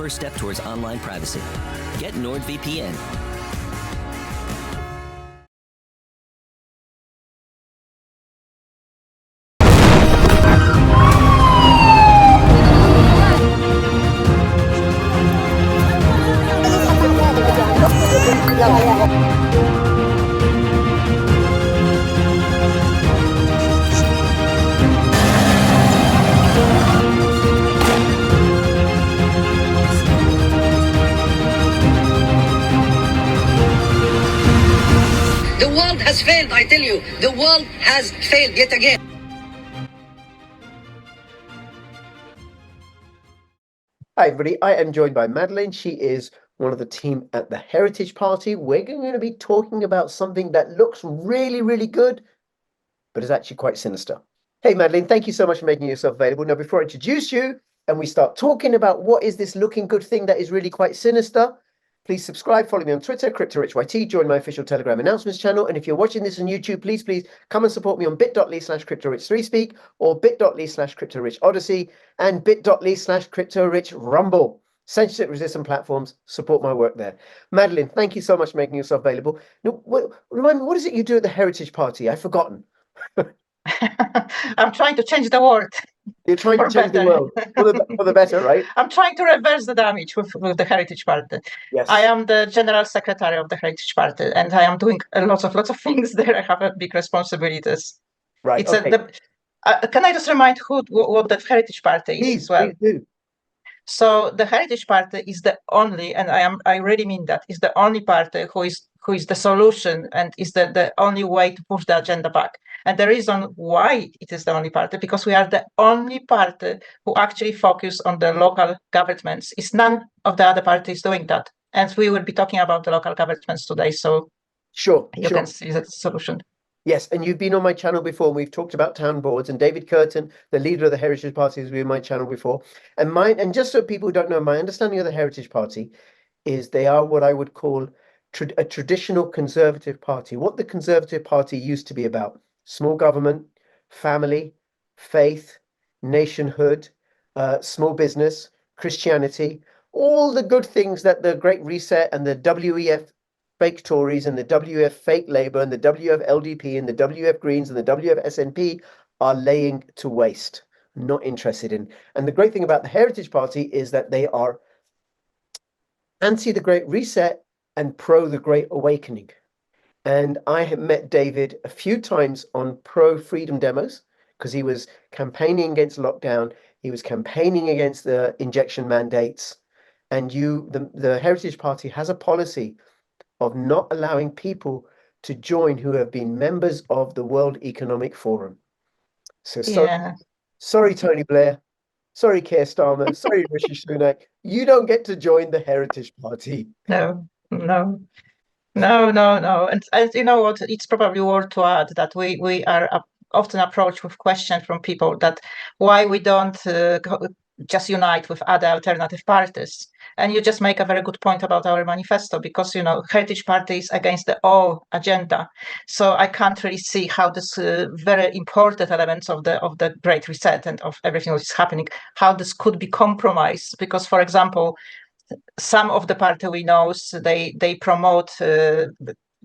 first step towards online privacy. Get NordVPN. The world has failed, I tell you. The world has failed yet again. Hi, everybody. I am joined by Madeline. She is one of the team at the Heritage Party. We're going to be talking about something that looks really, really good, but is actually quite sinister. Hey, Madeline, thank you so much for making yourself available. Now, before I introduce you and we start talking about what is this looking good thing that is really quite sinister, please subscribe, follow me on Twitter, CryptoRichYT, join my official Telegram announcements channel. And if you're watching this on YouTube, please come and support me on bit.ly/CryptoRich3Speak or bit.ly/CryptoRichOdyssey and bit.ly/CryptoRichRumble. Censorship-resistant platforms, support my work there. Madeline, thank you so much for making yourself available. Now, remind me, what is it you do at the Heritage Party? I've forgotten. I'm trying to change the world. You're trying to change the world for the better, right? I'm trying to reverse the damage with the Heritage Party. Yes. I am the General Secretary of the Heritage Party, and I am doing lots of things there. I have big responsibilities. Right. It's okay. Can I just remind what the Heritage Party is as well? Please do. So the Heritage Party is the only, and I really mean that, is the only party who is the solution and is the only way to push the agenda back. And the reason why it is the only party, because we are the only party who actually focus on the local governments. It's none of the other parties doing that. And we will be talking about the local governments today. So Sure. you can see the solution. Yes, and you've been on my channel before, and we've talked about town boards, and David Curtin, the leader of the Heritage Party, has been on my channel before. And just so people don't know, my understanding of the Heritage Party is they are what I would call a traditional conservative party. What the Conservative Party used to be about: small government, family, faith, nationhood, small business, Christianity, all the good things that the Great Reset and the WEF fake Tories and the WF fake Labour and the WF LDP and the WF Greens and the WF SNP are laying to waste, not interested in. And the great thing about the Heritage Party is that they are anti the Great Reset and pro the Great Awakening. And I have met David a few times on pro-freedom demos because he was campaigning against lockdown. He was campaigning against the injection mandates. And the Heritage Party has a policy of not allowing people to join who have been members of the World Economic Forum. So sorry, Tony Blair. Sorry, Keir Starmer. Sorry, Rishi Sunak. You don't get to join the Heritage Party. No. And you know what? It's probably worth to add that we are often approached with questions from people that why we don't just unite with other alternative parties. And you just make a very good point about our manifesto, because Heritage Party is against the all agenda. So I can't really see how this very important elements of the Great Reset and of everything that is happening, how this could be compromised. Because, for example, some of the party we know, they promote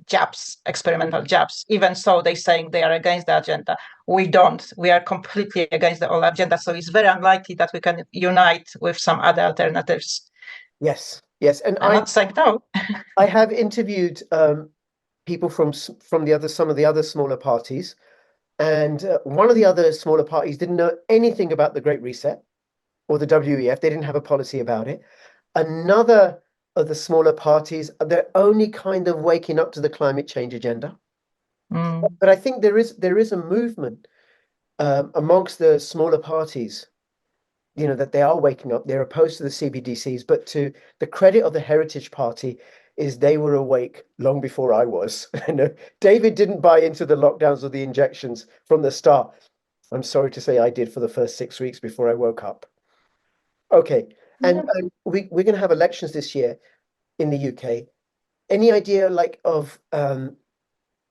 jabs, experimental jabs. Even so, they saying they are against the agenda. We don't. We are completely against the whole agenda. So it's very unlikely that we can unite with some other alternatives. Yes. And I'm not saying no. I have interviewed people from some of the other smaller parties, and one of the other smaller parties didn't know anything about the Great Reset or the WEF. They didn't have a policy about it. Another of the smaller parties, they're only kind of waking up to the climate change agenda. But I think there is a movement amongst the smaller parties, that they are waking up. They're opposed to the CBDCs, but to the credit of the Heritage Party is they were awake long before I was. David didn't buy into the lockdowns or the injections from the start. I'm sorry to say I did for the first 6 weeks before I woke up. Okay. And we're going to have elections this year in the UK. Any idea of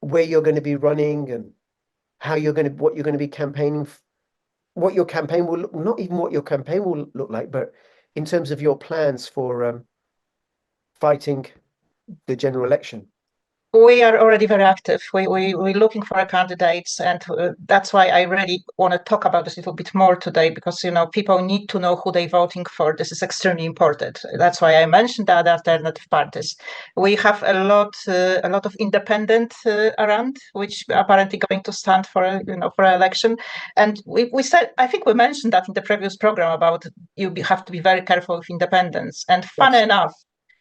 where you're going to be running and what you're going to be campaigning, what your campaign will look, not even what your campaign will look like, but in terms of your plans for fighting the general election? We are already very active. We're looking for our candidates, and that's why I really want to talk about this a little bit more today, because people need to know who they're voting for. This is extremely important. That's why I mentioned the other alternative parties. We have a lot of independent around, which are apparently going to stand for for an election. And we said, I think we mentioned that in the previous program about have to be very careful with independence. And funny enough,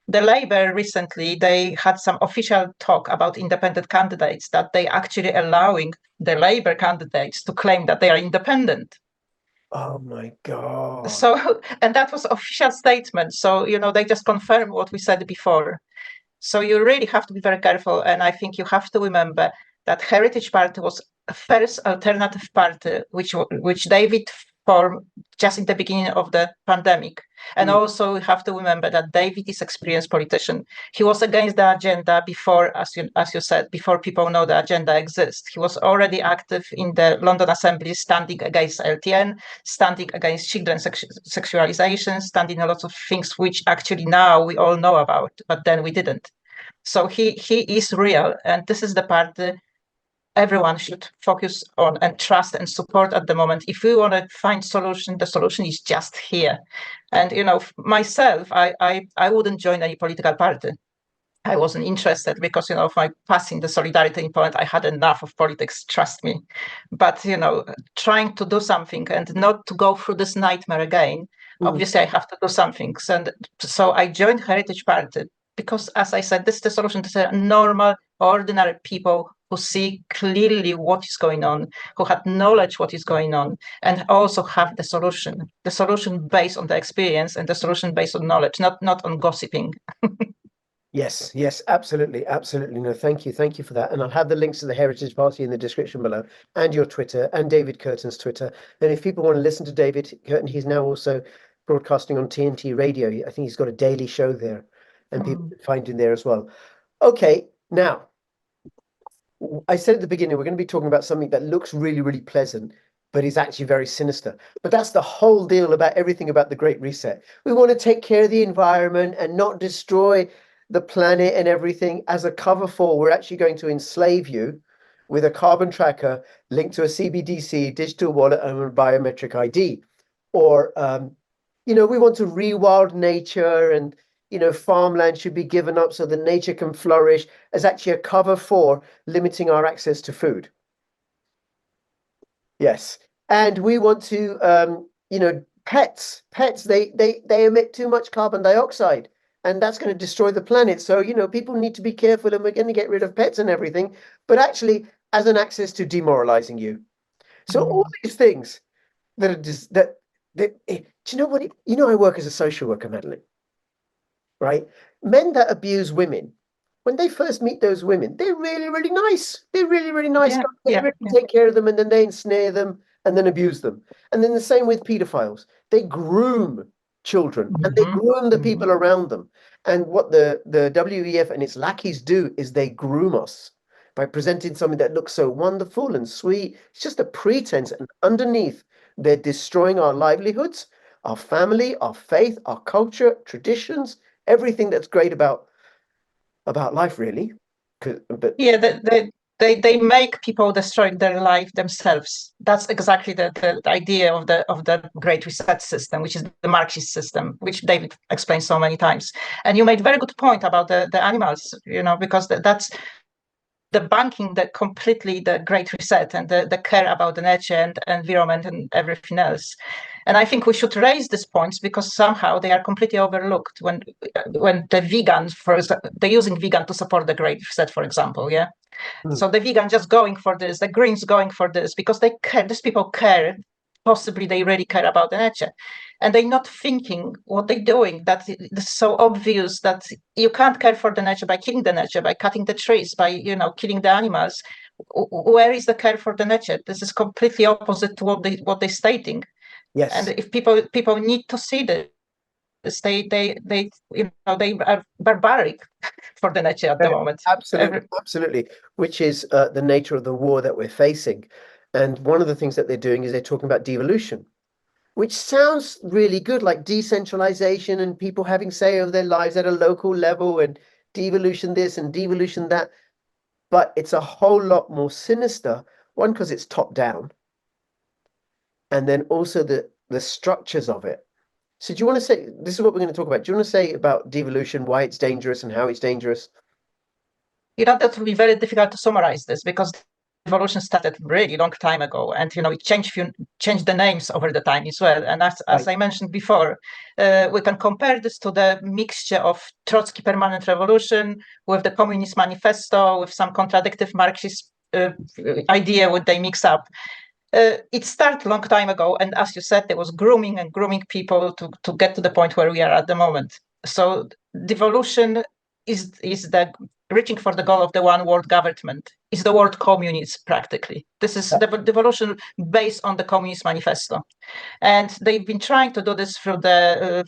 the Labour recently, they had some official talk about independent candidates, that they actually allowing the Labour candidates to claim that they are independent. Oh my God. So, and that was official statement. So, they just confirm what we said before. So you really have to be very careful. And I think you have to remember that Heritage Party was a first alternative party, which David formed just in the beginning of the pandemic. And also we have to remember that David is experienced politician. He was against the agenda before, as you said, before people know the agenda exists. He was already active in the London Assembly, standing against LTN, standing against children's sexualization, standing a lot of things which actually now we all know about, but then we didn't. So he is real, and this is the part everyone should focus on and trust and support at the moment. If we want to find solution, the solution is just here. And myself, I wouldn't join any political party. I wasn't interested because of my past in the solidarity in Poland. I had enough of politics, trust me. But trying to do something and not to go through this nightmare again, obviously I have to do something. And so I joined Heritage Party because, as I said, this is the solution to normal, ordinary people who see clearly what is going on, who had knowledge what is going on, and also have the solution based on the experience and the solution based on knowledge, not on gossiping. Yes, absolutely. No, thank you for that. And I'll have the links to the Heritage Party in the description below, and your Twitter, and David Curtin's Twitter. And if people want to listen to David Curtin, he's now also broadcasting on TNT Radio. I think he's got a daily show there, and people can find him there as well. Okay, now, I said at the beginning, we're going to be talking about something that looks really, really pleasant, but is actually very sinister. But that's the whole deal about everything about the Great Reset. We want to take care of the environment and not destroy the planet and everything. As a cover for, we're actually going to enslave you with a carbon tracker linked to a CBDC, digital wallet, and a biometric ID. Or, we want to rewild nature, and farmland should be given up so that nature can flourish, as actually a cover for limiting our access to food. Yes. And we want to, pets, they emit too much carbon dioxide, and that's going to destroy the planet. So, people need to be careful, and we're going to get rid of pets and everything, but actually as an access to demoralizing you. So all these things that are just, do you know what? I work as a social worker, Madeline. Right? Men that abuse women, when they first meet those women, they're really, really nice. They're really, really nice. They really take care of them, and then they ensnare them and then abuse them. And then the same with pedophiles. They groom children, and they groom the people around them. And what the WEF and its lackeys do is they groom us by presenting something that looks so wonderful and sweet. It's just a pretense, and underneath, they're destroying our livelihoods, our family, our faith, our culture, traditions, everything that's great about life, really. But they make people destroy their life themselves. That's exactly the idea of the Great Reset system, which is the Marxist system, which David explained so many times. And you made a very good point about the animals, because that's the banking, completely the Great Reset, and the care about the nature and environment and everything else. And I think we should raise these points because somehow they are completely overlooked when the vegans, for example, they're using vegan to support the Great Reset, for example, yeah? So the vegan just going for this, the Greens going for this, because they care, these people care, possibly they really care about the nature. And they're not thinking what they're doing, that it's so obvious that you can't care for the nature by killing the nature, by cutting the trees, by, killing the animals. Where is the care for the nature? This is completely opposite to what they're stating. yes, And if people need to see this, they are barbaric for the nature at the moment. Absolutely, which is the nature of the war that we're facing. And one of the things that they're doing is they're talking about devolution. which sounds really good, like decentralization and people having say over their lives at a local level and devolution this and devolution that. But it's a whole lot more sinister. One, because it's top down, and then also the structures of it. So do you want to say, this is what we're going to talk about. Do you want to say about devolution, why it's dangerous and how it's dangerous? That will be very difficult to summarize this because devolution started really long time ago, and it changed the names over the time as well. And as I mentioned before, we can compare this to the mixture of Trotsky permanent revolution with the Communist Manifesto, with some contradictive Marxist idea what they mix up. It started a long time ago, and as you said, there was grooming people to get to the point where we are at the moment. So devolution is the reaching for the goal of the one world government, is the word communists practically. This is the devolution based on the Communist Manifesto. And they've been trying to do this through the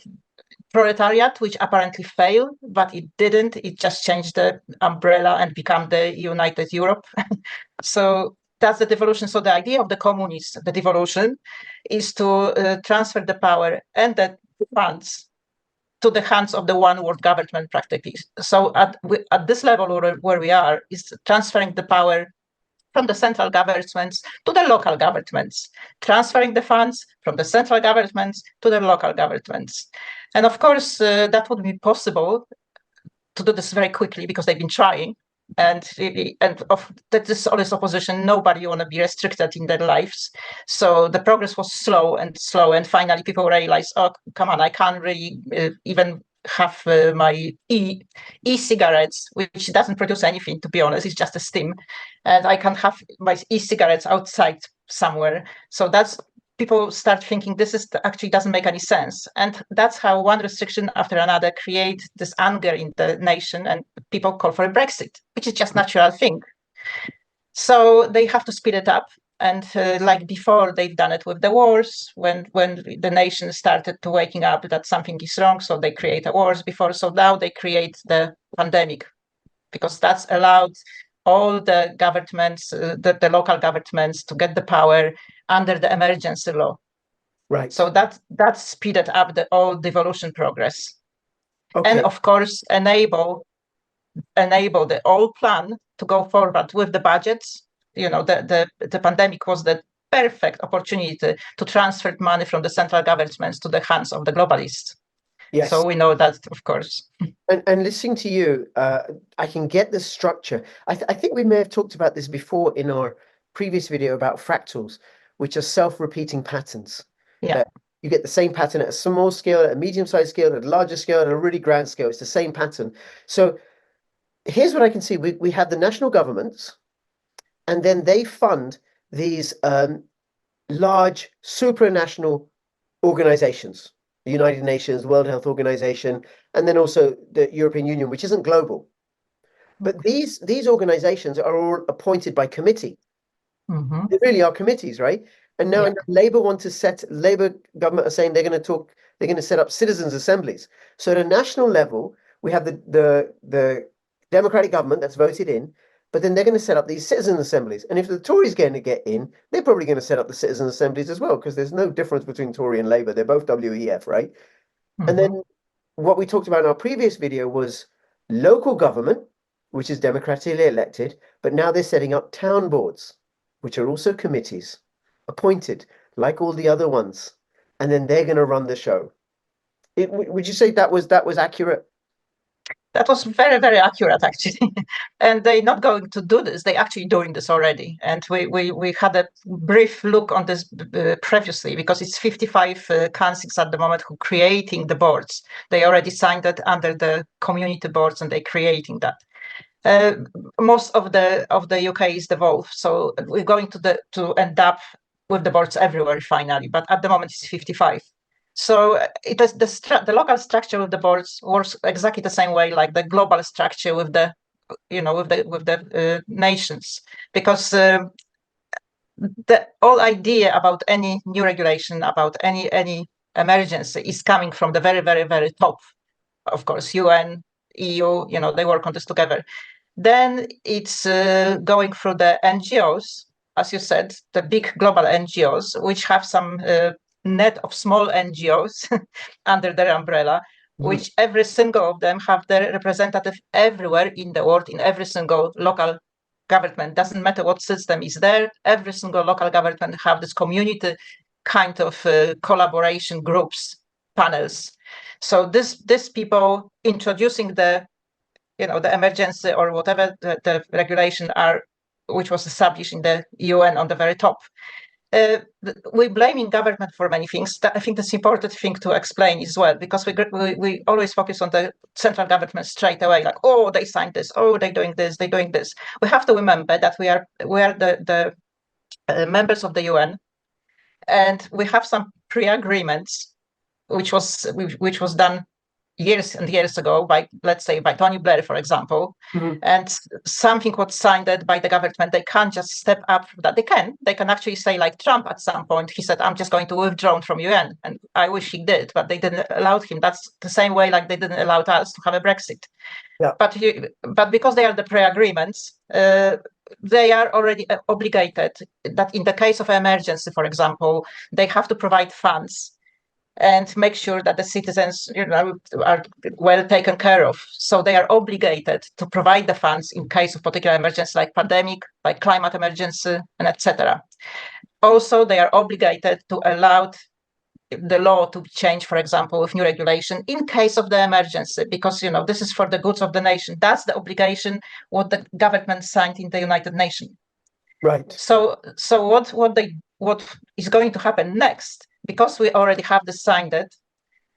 proletariat, which apparently failed, but it didn't. It just changed the umbrella and become the United Europe. So that's the devolution. So the idea of the communists, the devolution, is to transfer the power and the funds to the hands of the one world government practically. So at this level where we are is transferring the power from the central governments to the local governments, transferring the funds from the central governments to the local governments. And of course, that would be possible to do this very quickly because they've been trying. And that is always opposition. Nobody want to be restricted in their lives. So the progress was slow, and finally people realized, oh, come on, I can't really even have my e-cigarettes, which doesn't produce anything, to be honest. It's just a steam, and I can have my e-cigarettes outside somewhere. So that's people start thinking this actually doesn't make any sense. And that's how one restriction after another create this anger in the nation, and people call for a Brexit, which is just a natural thing. So they have to speed it up. And like before, they've done it with the wars, when the nation started to waking up that something is wrong, so they create a wars before. So now they create the pandemic, because that's allowed all the governments, the local governments, to get the power under the emergency law. Right. So that speeded up the all devolution progress. Okay. And of course, enable the whole plan to go forward with the budgets. The pandemic was the perfect opportunity to transfer money from the central governments to the hands of the globalists. Yes. So we know that, of course. And listening to you, I can get the structure. I think we may have talked about this before in our previous video about fractals, which are self-repeating patterns. Yeah. You get the same pattern at a small scale, at a medium-sized scale, at a larger scale, at a really grand scale. It's the same pattern. So here's what I can see. We have the national governments, and then they fund these large supranational organizations, the United Nations, World Health Organization, and then also the European Union, which isn't global. But these organizations are all appointed by committee. Mm-hmm. They really are committees, right? And now Labour Labour government are saying they're going to set up citizens' assemblies. So at a national level, we have the Democratic government that's voted in, but then they're going to set up these citizen assemblies. And if the Tories are going to get in, they're probably going to set up the citizen assemblies as well, because there's no difference between Tory and Labour. They're both WEF, right? Mm-hmm. And then what we talked about in our previous video was local government, which is democratically elected, but now they're setting up town boards, which are also committees, appointed like all the other ones. And then they're going to run the show. Would you say that was accurate? That was very, very accurate, actually. And they're not going to do this. They're actually doing this already. And we had a brief look on this previously, because it's 55 councils at the moment who are creating the boards. They already signed it under the community boards, and they're creating that. Most of the UK is devolved, so we're going to end up with the boards everywhere finally. But at the moment, it's 55. So it is the local structure of the boards works exactly the same way like the global structure with the nations, because the whole idea about any new regulation, about any emergency, is coming from the very, very, very top. Of course, UN, EU, they work on this together. Then it's going through the NGOs, as you said, the big global NGOs, which have some net of small NGOs under their umbrella, which every single of them have their representative everywhere in the world, in every single local government. Doesn't matter what system is there, every single local government have this community kind of collaboration groups, panels. So this people introducing the emergency or whatever the regulation are, which was established in the UN on the very top. We're blaming government for many things. I think that's important thing to explain as well, because we always focus on the central government straight away, like, oh, they signed this, oh, they're doing this, they're doing this. We have to remember that we are the members of the UN, and we have some pre-agreements, which was done years and years ago by, let's say, by Tony Blair, for example, and something was signed by the government. They can't just step up from that. They can actually say, like Trump at some point, he said, I'm just going to withdraw from UN. And I wish he did, but they didn't allow him. That's the same way like they didn't allow us to have a Brexit. Yeah. But because they are the pre-agreements, they are already obligated that in the case of emergency, for example, they have to provide funds and make sure that the citizens, are well taken care of. So they are obligated to provide the funds in case of particular emergency, like pandemic, like climate emergency, and etc. Also, they are obligated to allow the law to change, for example, with new regulation in case of the emergency, because this is for the goods of the nation. That's the obligation what the government signed in the United Nations. Right. So what is going to happen next? Because we already have decided,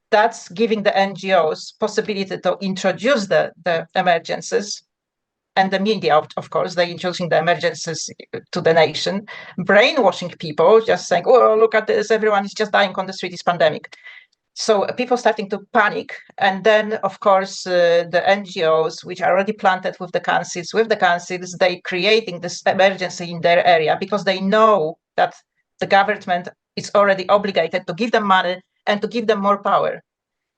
that's giving the NGOs possibility to introduce the emergencies, and the media, of course, they're introducing the emergencies to the nation, brainwashing people, just saying, oh, look at this, everyone is just dying on the street, it's pandemic. So people starting to panic. And then, of course, the NGOs, which are already planted with the councils, they creating this emergency in their area because they know that the government is already obligated to give them money and to give them more power.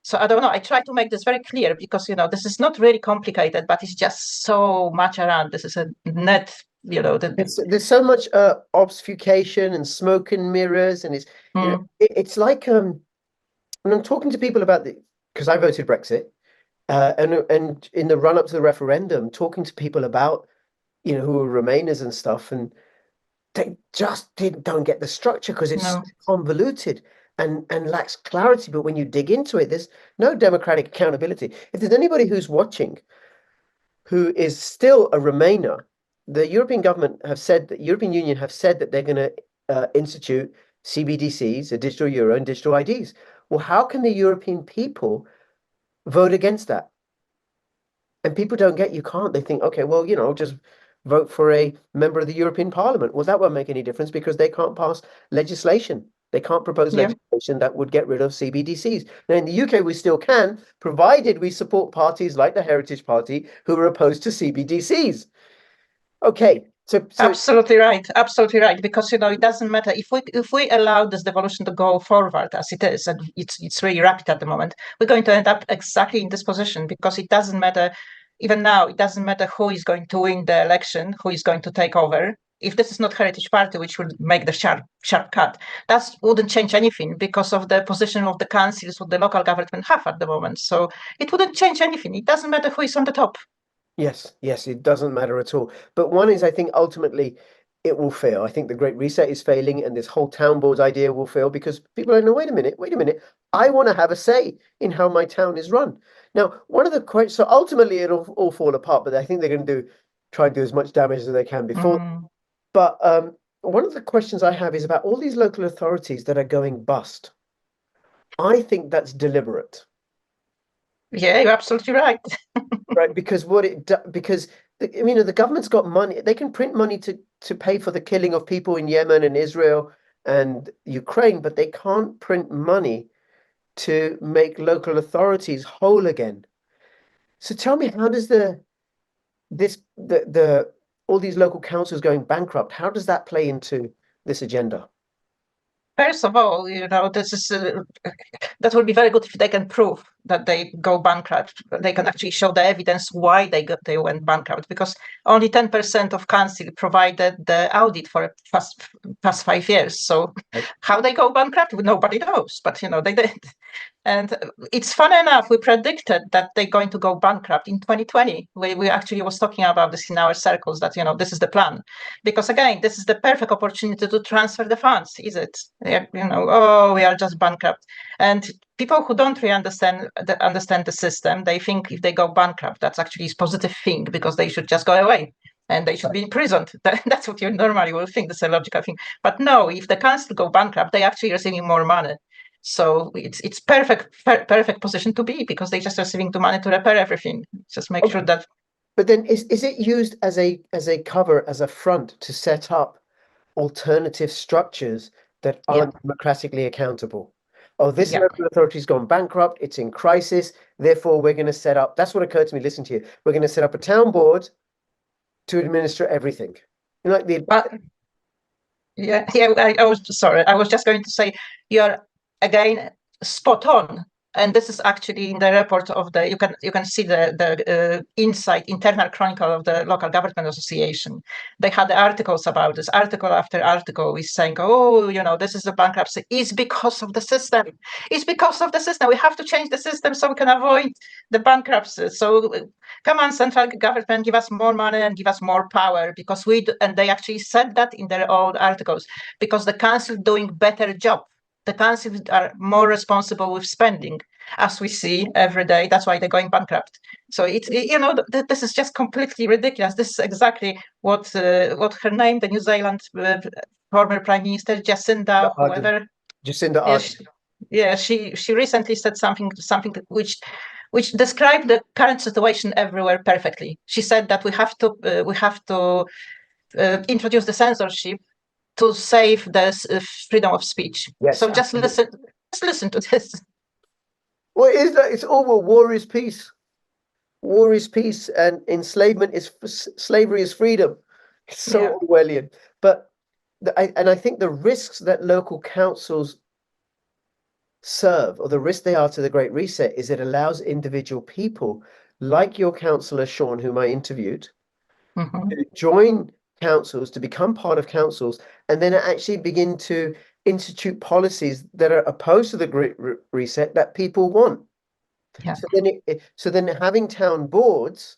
So I don't know, I try to make this very clear because, this is not really complicated, but it's just so much around. This is a net, there's so much obfuscation and smoke and mirrors, and it's like when I'm talking to people about because I voted Brexit, and in the run up to the referendum, talking to people about who are Remainers and stuff, and they just don't get the structure because it's convoluted and lacks clarity. But when you dig into it, there's no democratic accountability. If there's anybody who's watching who is still a Remainer, the European Union have said that they're going to institute CBDCs, a digital euro, and digital IDs. Well, how can the European people vote against that? And people don't get, you can't. They think, okay, well, just vote for a member of the European Parliament. Well, that won't make any difference because they can't pass legislation. They can't propose legislation that would get rid of CBDCs. Now, in the UK, we still can, provided we support parties like the Heritage Party who are opposed to CBDCs. Okay. So absolutely right, because it doesn't matter if we allow this devolution to go forward as it is, and it's really rapid at the moment, we're going to end up exactly in this position because it doesn't matter. Even now, it doesn't matter who is going to win the election, who is going to take over. If this is not Heritage Party, which will make the sharp cut, that wouldn't change anything because of the position of the councils, what the local government have at the moment. So it wouldn't change anything. It doesn't matter who is on the top. Yes, it doesn't matter at all. But one is, I think, ultimately, it will fail. I think the Great Reset is failing, and this whole town boards idea will fail because people are, no, wait a minute. I want to have a say in how my town is run. Now, one of the questions, so ultimately it'll all fall apart, but I think they're going to try and do as much damage as they can before. But one of the questions I have is about all these local authorities that are going bust. I think that's deliberate. Yeah, you're absolutely right. Right, because the government's got money. They can print money to pay for the killing of people in Yemen and Israel and Ukraine, but they can't print money to make local authorities whole again. So tell me, how does all these local councils going bankrupt, how does that play into this agenda? First of all, this is that would be very good if they can prove that they go bankrupt, they can actually show the evidence why they went bankrupt, because only 10% of council provided the audit for past 5 years. So how they go bankrupt, nobody knows, but they did. And it's fun enough, we predicted that they're going to go bankrupt in 2020. We actually was talking about this in our circles, that, this is the plan. Because again, this is the perfect opportunity to transfer the funds, is it? Oh, we are just bankrupt. And people who don't really understand the system, they think if they go bankrupt, that's actually a positive thing, because they should just go away and they should be imprisoned. That's what you normally will think. That's a logical thing. But no, if the council go bankrupt, they actually receiving more money. So it's perfect position to be, because they just receiving the money to repair everything. Just make sure that. But then is it used as a cover, as a front to set up alternative structures that aren't democratically accountable? Oh, this local authority's gone bankrupt, it's in crisis, therefore we're going to set up, that's what occurred to me, listen to you, we're going to set up a town board to administer everything. Like the I was sorry, I was just going to say, you're again spot on. And this is actually in the report of the, you can see the internal chronicle of the Local Government Association. They had the articles about this, article after article is saying, oh, this is a bankruptcy. It's because of the system. It's because of the system. We have to change the system so we can avoid the bankruptcy. So come on, central government, give us more money and give us more power, because and they actually said that in their own articles, because the council doing better job. The councils are more responsible with spending, as we see every day. That's why they're going bankrupt. So this is just completely ridiculous. This is exactly what her name, the New Zealand former Prime Minister Jacinda, whoever. Jacinda Ardern. She recently said something which described the current situation everywhere perfectly. She said that we have to introduce the censorship to save the freedom of speech. Yes, so just listen to this. What is that? It's all war is peace. War is peace, and enslavement is slavery is freedom. It's so Orwellian. But I think the risks that local councils serve, or the risk they are to the Great Reset, is it allows individual people like your councillor Sean, whom I interviewed, to join councils, to become part of councils, and then actually begin to institute policies that are opposed to the Great Reset that people want. So then having town boards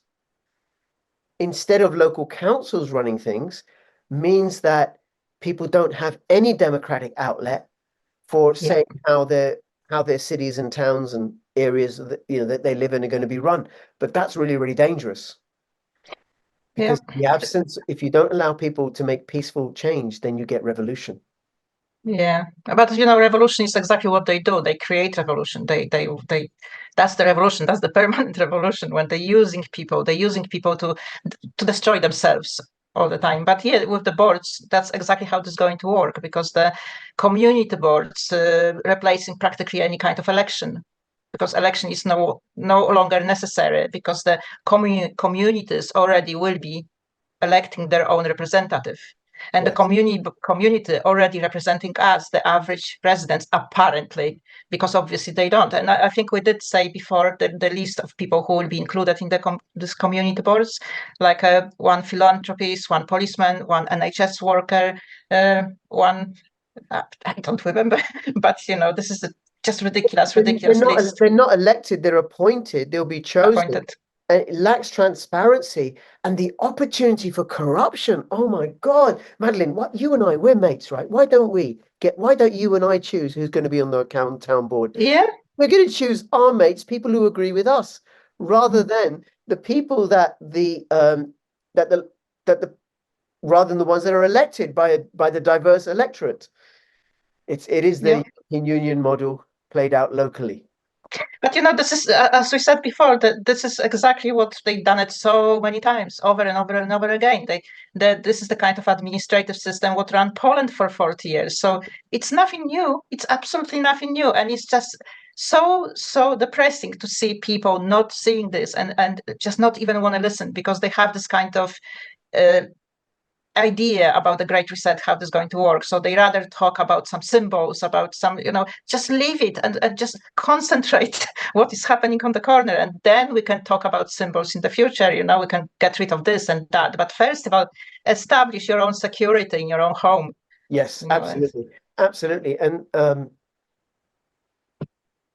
instead of local councils running things means that people don't have any democratic outlet for saying how their cities and towns and areas that they live in are going to be run. But that's really, really dangerous. Because the absence, if you don't allow people to make peaceful change, then you get revolution. Yeah, but revolution is exactly what they do. They create revolution. They that's the revolution. That's the permanent revolution, when they're using people to destroy themselves all the time. But with the boards, that's exactly how this is going to work, because the community boards replacing practically any kind of election. Because election is no longer necessary, because the communities already will be electing their own representative. And the community already representing us, the average residents, apparently, because obviously they don't. And I think we did say before the list of people who will be included in this community boards, like one philanthropist, one policeman, one NHS worker, one, I don't remember, but this is just ridiculous list. They're not elected, they're appointed, they'll be chosen. Appointed. And it lacks transparency and the opportunity for corruption. Oh my God, Madeline, we're mates, right? Why don't you and I choose who's going to be on the town board? Yeah. We're going to choose our mates, people who agree with us, rather than the people rather than the ones that are elected by the diverse electorate. It is the European Union model played out locally. But this is, as we said before, that this is exactly what they've done it so many times, over and over and over again. This is the kind of administrative system what ran Poland for 40 years. So it's nothing new. It's absolutely nothing new, and it's just so depressing to see people not seeing this and just not even want to listen, because they have this kind of idea about the Great Reset, how this is going to work. So they rather talk about some symbols, about some, just leave it and just concentrate what is happening on the corner. And then we can talk about symbols in the future. We can get rid of this and that. But first of all, establish your own security in your own home. Yes, absolutely. Absolutely. And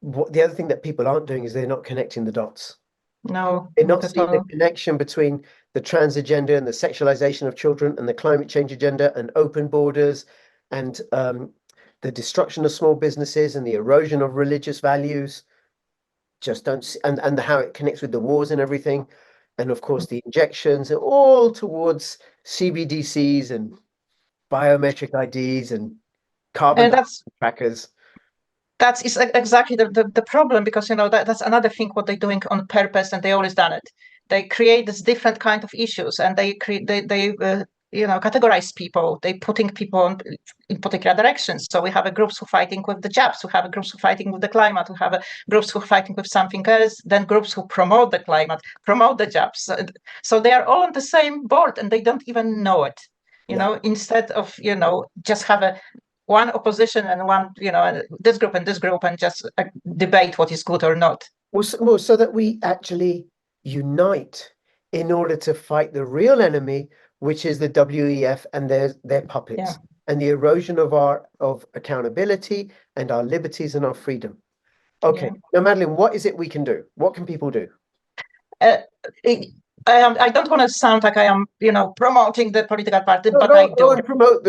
the other thing that people aren't doing is they're not connecting the dots. No, They're not at seeing the all. connection between the trans agenda and the sexualization of children and the climate change agenda and open borders and the destruction of small businesses and the erosion of religious values. Just don't see, and how it connects with the wars and everything. And of course, the injections are all towards CBDCs and biometric IDs and carbon And trackers. that's exactly the problem, because that's another thing what they're doing on purpose, and they always done it. They create this different kind of issues, and they categorize people. They putting people in particular directions. So we have a groups who fighting with the jobs, we have a groups who fighting with the climate, we have a groups who fighting with something else, then groups who promote the climate, promote the jobs. So they are all on the same board and they don't even know it. Instead of just have a one opposition and one, this group and just debate what is good or not. Well, so that we actually unite in order to fight the real enemy, which is the WEF and their puppets, and the erosion of accountability and our liberties and our freedom. Okay. Now, Madeline, what is it we can do? What can people do? I don't want to sound like I am, promoting the political party, but I do.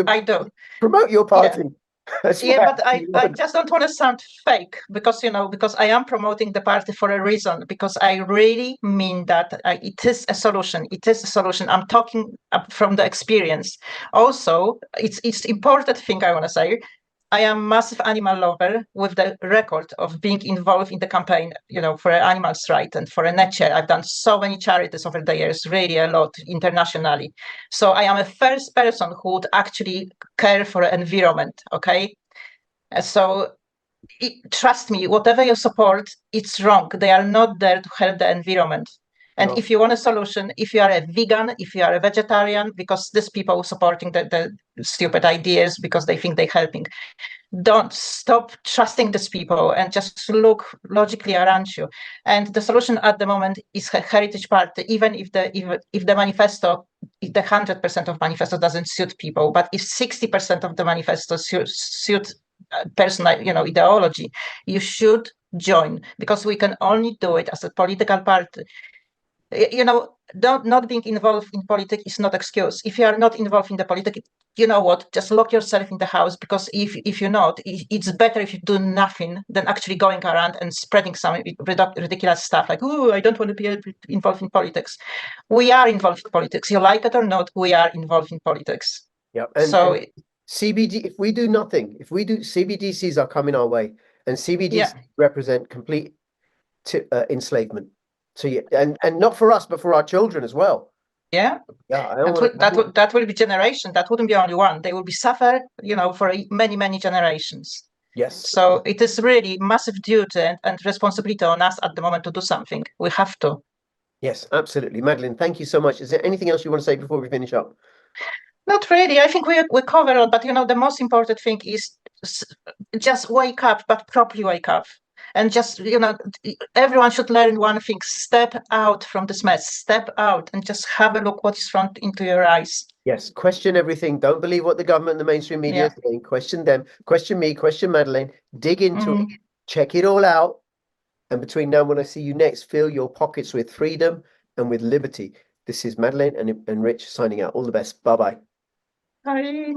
I do. Promote your party. But I just don't want to sound fake, because I am promoting the party for a reason, because I really mean that it is a solution. It is a solution. I'm talking from the experience. Also, it's important thing I want to say. I am massive animal lover with the record of being involved in the campaign, for animals' rights and for nature. I've done so many charities over the years, really a lot internationally. So I am a first person who would actually care for the environment. Okay, so trust me, whatever you support, it's wrong. They are not there to help the environment. And if you want a solution, if you are a vegan, if you are a vegetarian, because these people supporting the stupid ideas because they think they're helping, don't stop trusting these people and just look logically around you. And the solution at the moment is a heritage party, even if the manifesto, if the 100% of manifesto doesn't suit people, but if 60% of the manifesto suit personal, ideology, you should join, because we can only do it as a political party. Not being involved in politics is not excuse. If you are not involved in the politics, you know what? Just lock yourself in the house, because if you're not, it's better if you do nothing than actually going around and spreading some ridiculous stuff like, "Oh, I don't want to be involved in politics." We are involved in politics. You like it or not, we are involved in politics. Yeah. And CBD, if we do nothing, CBDCs are coming our way, and CBDCs represent complete enslavement. So and not for us, but for our children as well. That will be generation. That wouldn't be only one. They will be suffer, for many generations. Yes. So it is really massive duty and responsibility on us at the moment to do something. We have to. Yes, absolutely. Madeline, thank you so much. Is there anything else you want to say before we finish up? Not really. I think we covered it, but the most important thing is just wake up, but properly wake up. And just, everyone should learn one thing: step out from this mess, step out and just have a look what is front into your eyes. Yes, question everything. Don't believe what the government and the mainstream media is saying. Question them, question me, question Madeline, dig into it, check it all out. And between now and when I see you next, fill your pockets with freedom and with liberty. This is Madeline and Rich signing out. All the best. Bye-bye. Bye.